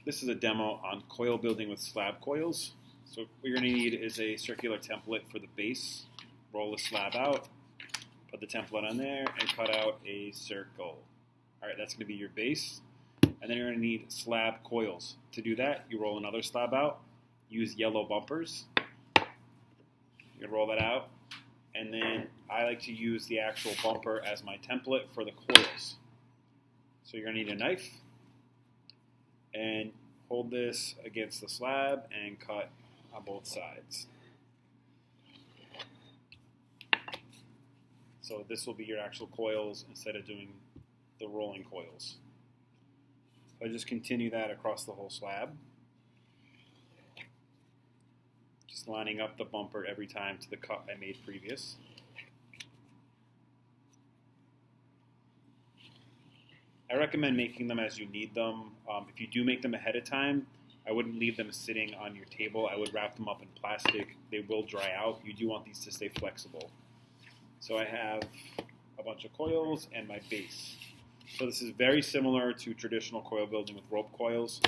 This is a demo on coil building with slab coils. So what you're going to need is a circular template for the base. Roll the slab out, put the template on there, and cut out a circle. All right, that's going to be your base. And then you're going to need slab coils. To do that, you roll another slab out, use yellow bumpers. You can roll that out. And then I like to use the actual bumper as my template for the coils. So you're going to need a knife. And hold this against the slab and cut on both sides. So this will be your actual coils instead of doing the rolling coils. So I just continue that across the whole slab. Just lining up the bumper every time to the cut I made previous. I recommend making them as you need them. If you do make them ahead of time, I wouldn't leave them sitting on your table. I would wrap them up in plastic. They will dry out. You do want these to stay flexible. So I have a bunch of coils and my base. So this is very similar to traditional coil building with rope coils.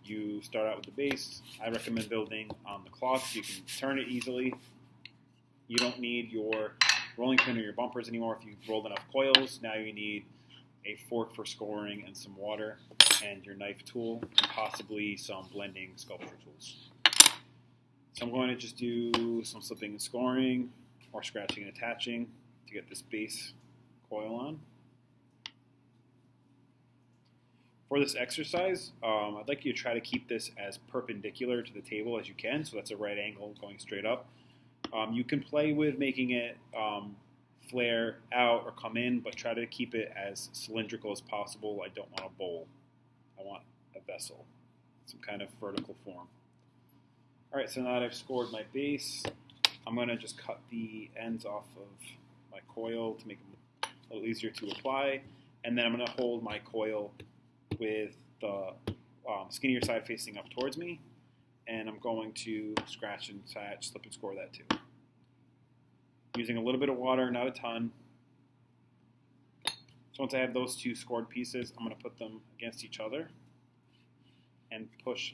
You start out with the base. I recommend building on the cloth so you can turn it easily. You don't need your rolling pin or your bumpers anymore if you've rolled enough coils. Now you need a fork for scoring and some water and your knife tool and possibly some blending sculpture tools. So I'm going to just do some slipping and scoring or scratching and attaching to get this base coil on. For this exercise, I'd like you to try to keep this as perpendicular to the table as you can, so that's a right angle going straight up. You can play with making it flare out or come in, but try to keep it as cylindrical as possible. I don't want a bowl. I want a vessel, some kind of vertical form. All right, so now that I've scored my base, I'm going to just cut the ends off of my coil to make them a little easier to apply, and then I'm going to hold my coil with the skinnier side facing up towards me, and I'm going to scratch and attach, slip and score that too. Using a little bit of water, not a ton. So once I have those two scored pieces, I'm going to put them against each other and push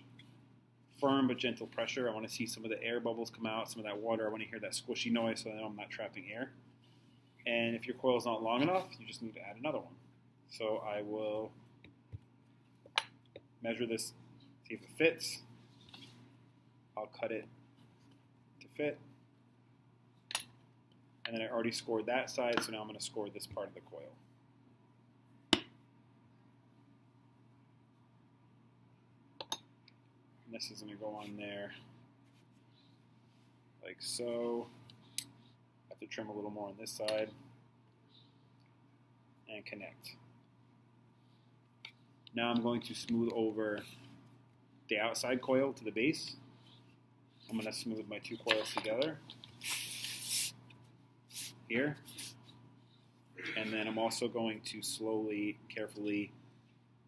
firm but gentle pressure. I want to see some of the air bubbles come out, some of that water. I want to hear that squishy noise so I know I'm not trapping air. And if your coil is not long enough, you just need to add another one. So I will measure this, see if it fits. I'll cut it to fit. And then I already scored that side, so now I'm going to score this part of the coil. And this is going to go on there like so. I have to trim a little more on this side and connect. Now I'm going to smooth over the outside coil to the base. I'm going to smooth my two coils together here. And then I'm also going to slowly, carefully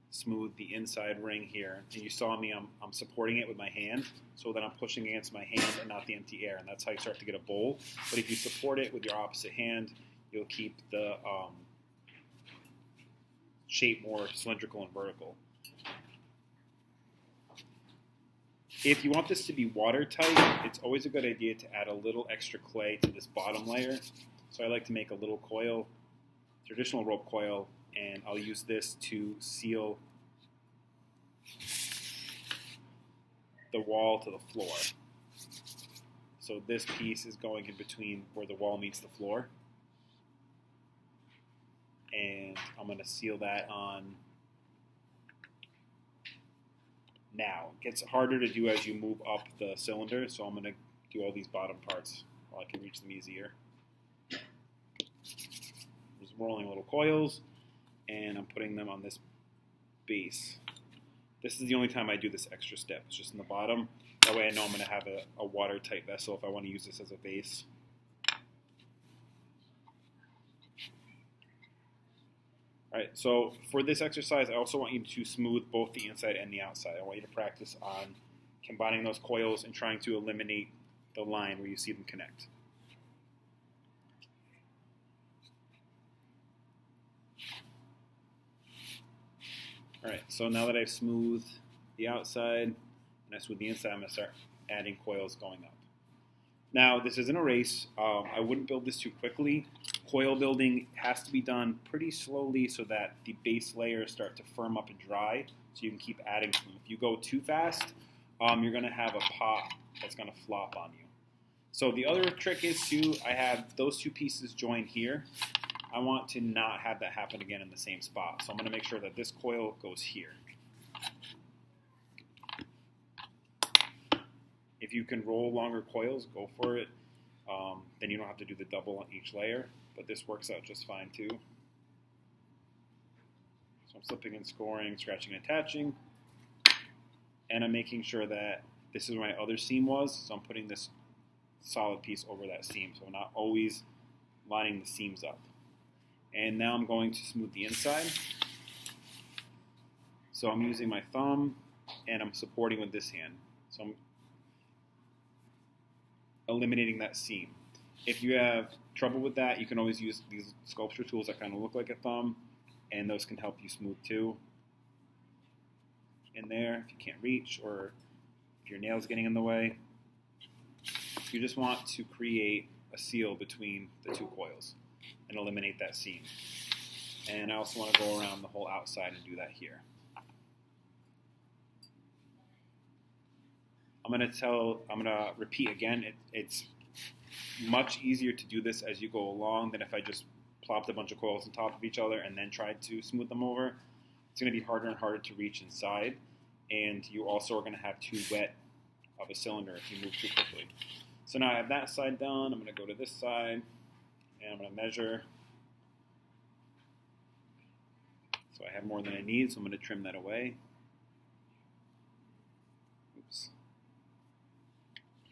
smooth the inside ring here. And you saw me, I'm supporting it with my hand so that I'm pushing against my hand and not the empty air. And that's how you start to get a bowl. But if you support it with your opposite hand, you'll keep the shape more cylindrical and vertical. If you want this to be watertight, it's always a good idea to add a little extra clay to this bottom layer. So I like to make a little coil, traditional rope coil, and I'll use this to seal the wall to the floor. So this piece is going in between where the wall meets the floor. And I'm going to seal that on now. It gets harder to do as you move up the cylinder, so I'm going to do all these bottom parts while I can reach them easier. Just rolling little coils, and I'm putting them on this base. This is the only time I do this extra step. It's just in the bottom. That way I know I'm going to have a watertight vessel if I want to use this as a base. Alright, so for this exercise, I also want you to smooth both the inside and the outside. I want you to practice on combining those coils and trying to eliminate the line where you see them connect. Alright, so now that I've smoothed the outside, and I smooth the inside, I'm going to start adding coils going up. Now, this isn't a race. I wouldn't build this too quickly. Coil building has to be done pretty slowly so that the base layers start to firm up and dry so you can keep adding to them. If you go too fast, you're going to have a pop that's going to flop on you. So the other trick is too, I have those two pieces joined here. I want to not have that happen again in the same spot. So I'm going to make sure that this coil goes here. If you can roll longer coils, go for it. Then you don't have to do the double on each layer, but this works out just fine too. So I'm slipping and scoring, scratching and attaching, and I'm making sure that this is where my other seam was, so I'm putting this solid piece over that seam, so I'm not always lining the seams up. And now I'm going to smooth the inside. So I'm using my thumb, and I'm supporting with this hand. So I'm eliminating that seam. If you have trouble with that, you can always use these sculpture tools that kind of look like a thumb, and those can help you smooth too. In there, if you can't reach, or if your nail's getting in the way, you just want to create a seal between the two coils and eliminate that seam. And I also want to go around the whole outside and do that here. I'm going to repeat again. It's much easier to do this as you go along than if I just plopped a bunch of coils on top of each other and then tried to smooth them over. It's going to be harder and harder to reach inside, and you also are going to have too wet of a cylinder if you move too quickly. So now I have that side done. I'm going to go to this side, and I'm going to measure. So I have more than I need, so I'm going to trim that away. Oops.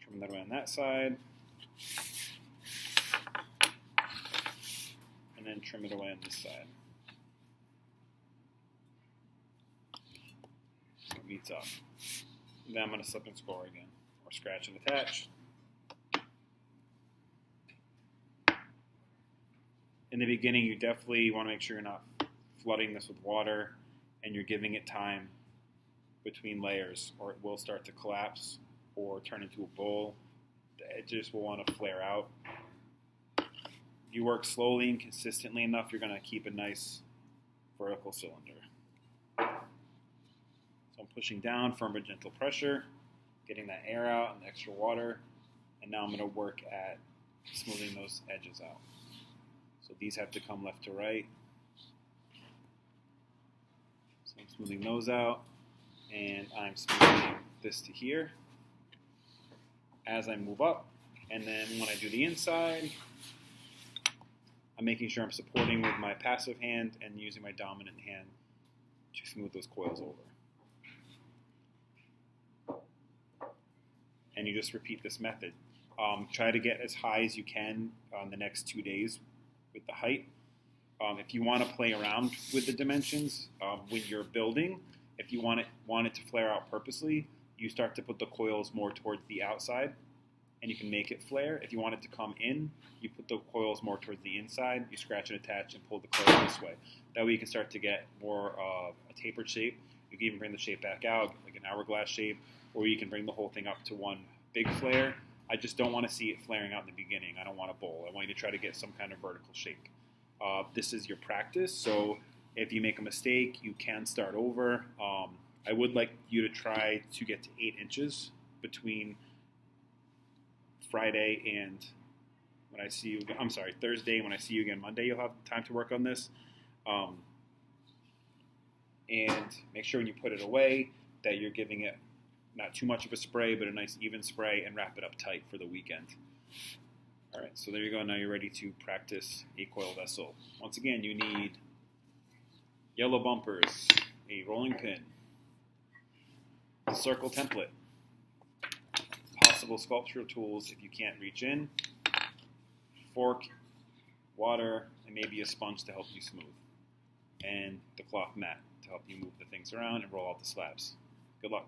Trim that away on that side. And then trim it away on this side. So it meets up. Then I'm going to slip and score again, or scratch and attach. In the beginning, you definitely want to make sure you're not flooding this with water and you're giving it time between layers, or it will start to collapse or turn into a bowl. The edges will want to flare out. If you work slowly and consistently enough, you're going to keep a nice vertical cylinder. So I'm pushing down, firm but gentle pressure, getting that air out and the extra water, and now I'm going to work at smoothing those edges out. So these have to come left to right. So I'm smoothing those out, and I'm smoothing this to here as I move up. And then when I do the inside, I'm making sure I'm supporting with my passive hand and using my dominant hand to smooth those coils over. And you just repeat this method. Try to get as high as you can on the next 2 days with the height. If you want to play around with the dimensions when you're building, if you want it to flare out purposely, you start to put the coils more towards the outside, and you can make it flare. If you want it to come in, you put the coils more towards the inside, you scratch and attach and pull the coil this way. That way you can start to get more of a tapered shape. You can even bring the shape back out, like an hourglass shape, or you can bring the whole thing up to one big flare. I just don't want to see it flaring out in the beginning. I don't want a bowl. I want you to try to get some kind of vertical shape. This is your practice, so if you make a mistake, you can start over. I would like you to try to get to 8 inches between Friday and when I see you again. I'm sorry, Thursday. When I see you again Monday, you'll have time to work on this. And make sure when you put it away that you're giving it not too much of a spray, but a nice even spray, and wrap it up tight for the weekend. All right, so there you go. Now you're ready to practice a coil vessel. Once again, you need yellow bumpers, a rolling pin, a circle template, possible sculptural tools if you can't reach in, fork, water, and maybe a sponge to help you smooth, and the cloth mat to help you move the things around and roll out the slabs. Good luck.